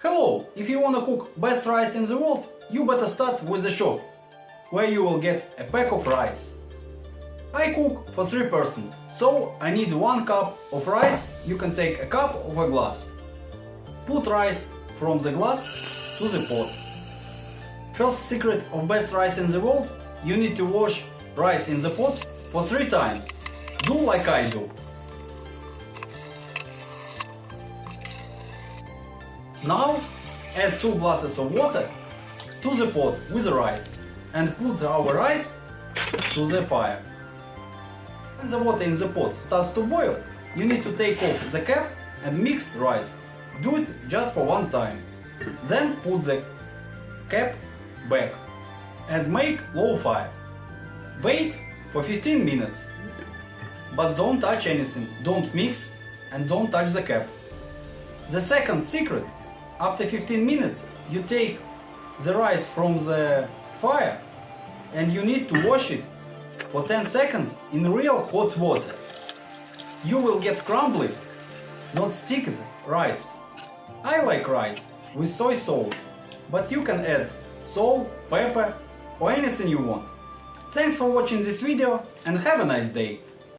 Hello! If you wanna cook best rice in the world, you better start with the shop, where you will get a pack of rice. I cook for 3 persons, so I need 1 cup of rice. You can take a cup of a glass. Put rice from the glass to the pot. First secret of best rice in the world, you need to wash rice in the pot for 3 times. Do like I do. Now add 2 glasses of water to the pot with the rice and put our rice to the fire. When the water in the pot starts to boil, you need to take off the cap and mix rice. Do it just for 1 time. Then put the cap back and make low fire. Wait for 15 minutes. But don't touch anything, don't mix and don't touch the cap. The second secret, after 15 minutes you take the rice from the fire and you need to wash it for 10 seconds in real hot water. You will get crumbly, not sticky rice. I like rice with soy sauce, but you can add salt, pepper or anything you want. Thanks for watching this video and have a nice day.